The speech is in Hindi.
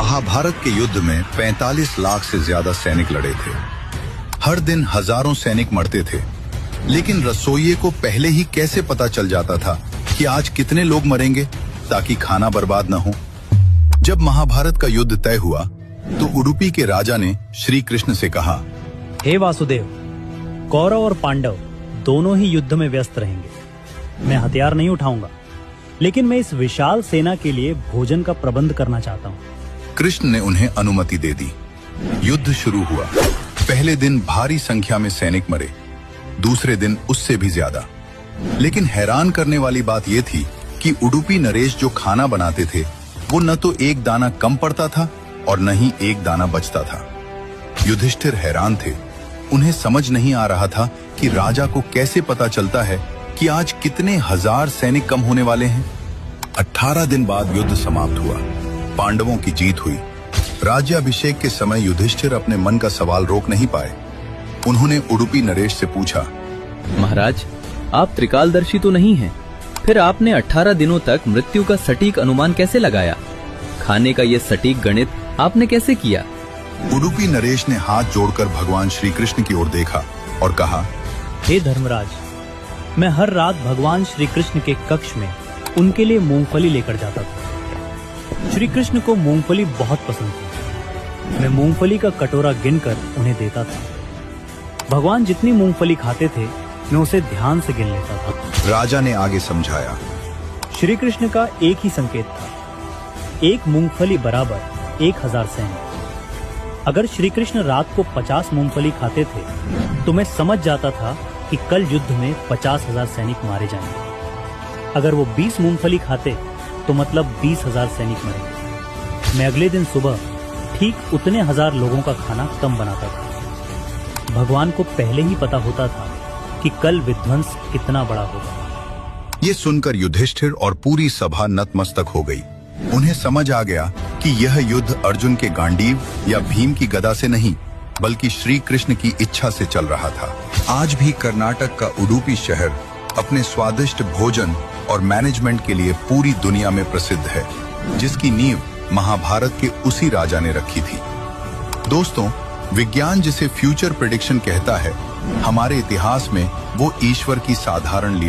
महाभारत के युद्ध में 45 लाख से ज्यादा सैनिक लड़े थे। हर दिन हजारों सैनिक मरते थे, लेकिन रसोइये को पहले ही कैसे पता चल जाता था कि आज कितने लोग मरेंगे ताकि खाना बर्बाद न हो। जब महाभारत का युद्ध तय हुआ तो उडुपी के राजा ने श्री कृष्ण से कहा, हे वासुदेव, कौरव और पांडव दोनों ही युद्ध में व्यस्त रहेंगे। मैं हथियार नहीं उठाऊंगा, लेकिन मैं इस विशाल सेना के लिए भोजन का प्रबंध करना चाहता हूँ। कृष्ण ने उन्हें अनुमति दे दी। युद्ध शुरू हुआ। पहले दिन भारी संख्या में सैनिक मरे, दूसरे दिन उससे भी ज्यादा। लेकिन हैरान करने वाली बात यह थी कि उडुपी नरेश जो खाना बनाते थे वो न तो एक दाना कम पड़ता था और न ही एक दाना बचता था। युधिष्ठिर हैरान थे। उन्हें समझ नहीं आ रहा था कि राजा को कैसे पता चलता है कि आज कितने हजार सैनिक कम होने वाले हैं। 18 दिन बाद युद्ध समाप्त हुआ। पांडवों की जीत हुई। राज्याभिषेक के समय युधिष्ठिर अपने मन का सवाल रोक नहीं पाए। उन्होंने उडुपी नरेश से पूछा, महाराज, आप त्रिकालदर्शी तो नहीं हैं, फिर आपने 18 दिनों तक मृत्यु का सटीक अनुमान कैसे लगाया? खाने का ये सटीक गणित आपने कैसे किया? उडुपी नरेश ने हाथ जोड़कर भगवान श्री कृष्ण की ओर देखा और कहा, हे धर्मराज, मैं हर रात भगवान श्री कृष्ण के कक्ष में उनके लिए मूंगफली लेकर जाता था। श्री कृष्ण को मूंगफली बहुत पसंद थी। मैं मूंगफली का कटोरा गिनकर उन्हें देता था। भगवान जितनी मूंगफली खाते थे मैं उसे ध्यान से गिन लेता था। राजा ने आगे समझाया, श्री कृष्ण का एक ही संकेत था, एक मूंगफली बराबर 1000 सैनिक। अगर श्री कृष्ण रात को 50 मूंगफली खाते थे तो मैं समझ जाता था कि कल युद्ध में 50,000 सैनिक मारे जाएंगे। अगर वो 20 मूंगफली खाते तो मतलब 20,000 सैनिक मरेंगे। मैं अगले दिन सुबह ठीक उतने हजार लोगों का खाना कम बनाता था। भगवान को पहले ही पता होता था कि कल विध्वंस कितना बड़ा होगा। ये सुनकर युधिष्ठिर और पूरी सभा नतमस्तक हो गई। उन्हें समझ आ गया कि यह युद्ध अर्जुन के गांडीव या भीम की गदा से नहीं, बल्कि श्री कृष्ण की इच्छा से चल रहा था। आज भी कर्नाटक का उडुपी शहर अपने स्वादिष्ट भोजन और मैनेजमेंट के लिए पूरी दुनिया में प्रसिद्ध है, जिसकी नींव महाभारत के उसी राजा ने रखी थी। दोस्तों, विज्ञान जिसे फ्यूचर प्रेडिक्शन कहता है, हमारे इतिहास में वो ईश्वर की साधारण लीला